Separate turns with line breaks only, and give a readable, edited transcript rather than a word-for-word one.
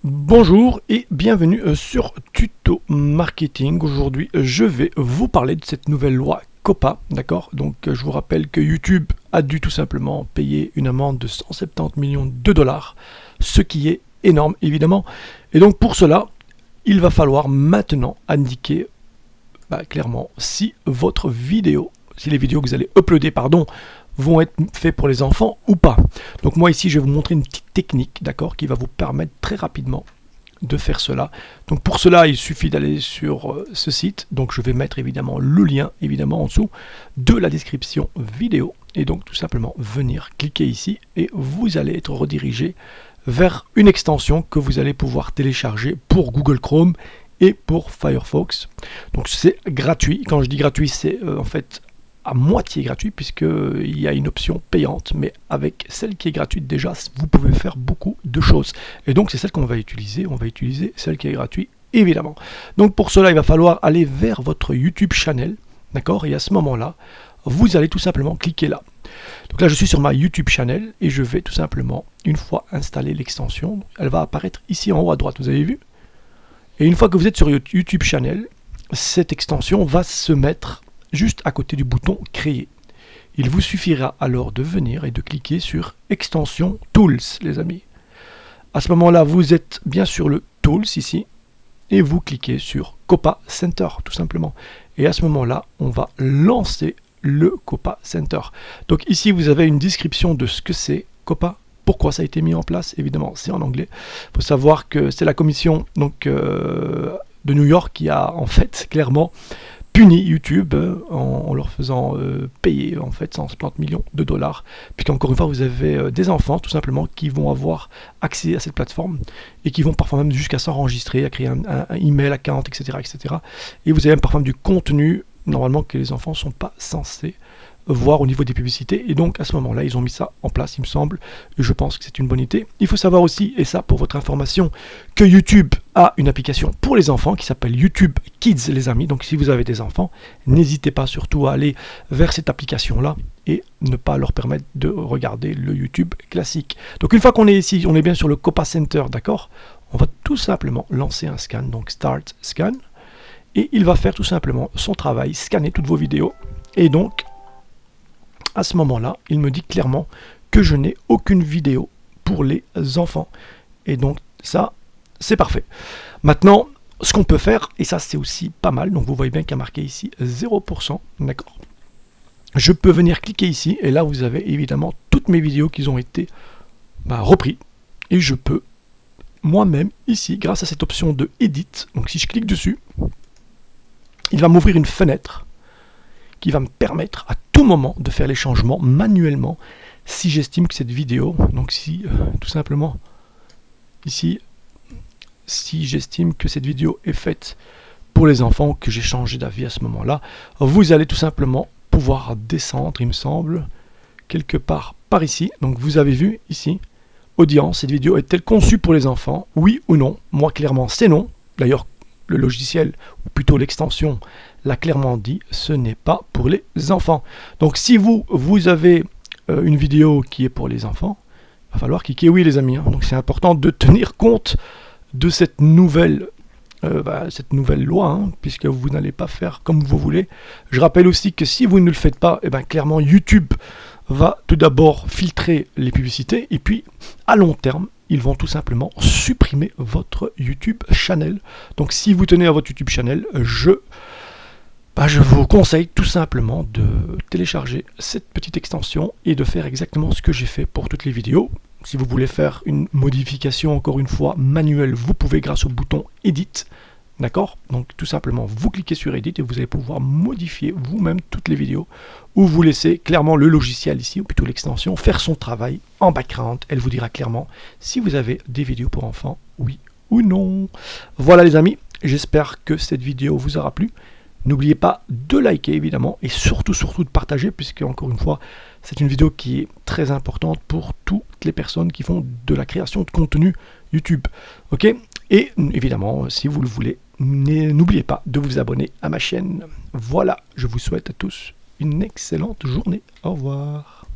Bonjour et bienvenue sur Tuto Marketing. Aujourd'hui, je vais vous parler de cette nouvelle loi COPPA, d'accord? Donc, je vous rappelle que YouTube a dû tout simplement payer une amende de 170 millions de dollars, ce qui est énorme, évidemment. Et donc, pour cela, il va falloir maintenant indiquer clairement si votre vidéo, si les vidéos que vous allez uploader, vont être faits pour les enfants ou pas. Donc moi ici je vais vous montrer une petite technique, d'accord, qui va vous permettre très rapidement de faire cela. Donc pour cela il suffit d'aller sur ce site, donc je vais mettre évidemment le lien évidemment en dessous de la description vidéo, et donc tout simplement venir cliquer ici et vous allez être redirigé vers une extension que vous allez pouvoir télécharger pour Google Chrome et pour Firefox. Donc c'est gratuit. Quand je dis gratuit, c'est en fait à moitié gratuit puisqu'il y a une option payante, mais avec celle qui est gratuite déjà, vous pouvez faire beaucoup de choses. Et donc c'est celle qu'on va utiliser. On va utiliser celle qui est gratuite, évidemment. Donc pour cela, il va falloir aller vers votre YouTube channel, d'accord? Et à ce moment-là, vous allez tout simplement cliquer là. Donc là, je suis sur ma YouTube channel et je vais tout simplement, une fois installée l'extension, elle va apparaître ici en haut à droite, vous avez vu? Et une fois que vous êtes sur YouTube channel, cette extension va se mettre juste à côté du bouton créer. Il vous suffira alors de venir et de cliquer sur extension tools, les amis. À ce moment-là, vous êtes bien sur le tools ici et vous cliquez sur COPPA Center tout simplement. Et à ce moment-là, on va lancer le COPPA Center. Donc ici, vous avez une description de ce que c'est COPPA. Pourquoi ça a été mis en place? Évidemment, c'est en anglais. Il faut savoir que c'est la commission de New York qui a en fait clairement puni YouTube en leur faisant payer en fait 170 millions de dollars, puisqu'encore une fois vous avez des enfants tout simplement qui vont avoir accès à cette plateforme et qui vont parfois même jusqu'à s'enregistrer, à créer un email account, etc., etc. Et vous avez même parfois du contenu normalement que les enfants ne sont pas censés voir au niveau des publicités, et donc à ce moment là ils ont mis ça en place, il me semble, et je pense que c'est une bonne idée. Il faut savoir aussi, et ça pour votre information, que YouTube a une application pour les enfants qui s'appelle YouTube Kids, les amis. Donc si vous avez des enfants, n'hésitez pas surtout à aller vers cette application là et ne pas leur permettre de regarder le YouTube classique. Donc une fois qu'on est ici, on est bien sur le COPPA Center, d'accord, on va tout simplement lancer un scan, donc Start Scan, et il va faire tout simplement son travail, scanner toutes vos vidéos. Et donc à ce moment-là, il me dit clairement que je n'ai aucune vidéo pour les enfants. Et donc ça, c'est parfait. Maintenant, ce qu'on peut faire, et ça c'est aussi pas mal, donc vous voyez bien qu'il y a marqué ici 0%, d'accord. Je peux venir cliquer ici, et là vous avez évidemment toutes mes vidéos qui ont été reprises. Et je peux moi-même ici, grâce à cette option de Edit, donc si je clique dessus, il va m'ouvrir une fenêtre qui va me permettre à tout moment de faire les changements manuellement si j'estime que cette vidéo, donc si tout simplement ici, si j'estime que cette vidéo est faite pour les enfants, que j'ai changé d'avis à ce moment-là, vous allez tout simplement pouvoir descendre, il me semble, quelque part par ici. Donc vous avez vu ici, audience, cette vidéo est-elle conçue pour les enfants? Oui ou non? Moi clairement c'est non. D'ailleurs le logiciel, ou plutôt l'extension, l'a clairement dit, ce n'est pas pour les enfants. Donc si vous avez une vidéo qui est pour les enfants, il va falloir cliquer oui les amis. Donc c'est important de tenir compte de cette nouvelle loi, puisque vous n'allez pas faire comme vous voulez. Je rappelle aussi que si vous ne le faites pas, clairement YouTube va tout d'abord filtrer les publicités, et puis à long terme, ils vont tout simplement supprimer votre YouTube channel. Donc si vous tenez à votre YouTube channel, je vous conseille tout simplement de télécharger cette petite extension et de faire exactement ce que j'ai fait pour toutes les vidéos. Si vous voulez faire une modification, encore une fois, manuelle, vous pouvez grâce au bouton Edit. D'accord? Donc tout simplement, vous cliquez sur Edit et vous allez pouvoir modifier vous-même toutes les vidéos, ou vous laissez clairement le logiciel ici, ou plutôt l'extension, faire son travail en background. Elle vous dira clairement si vous avez des vidéos pour enfants, oui ou non. Voilà les amis, j'espère que cette vidéo vous aura plu. N'oubliez pas de liker évidemment, et surtout de partager, puisque encore une fois, c'est une vidéo qui est très importante pour toutes les personnes qui font de la création de contenu YouTube. Ok? Et évidemment, si vous le voulez, n'oubliez pas de vous abonner à ma chaîne. Voilà, je vous souhaite à tous une excellente journée. Au revoir.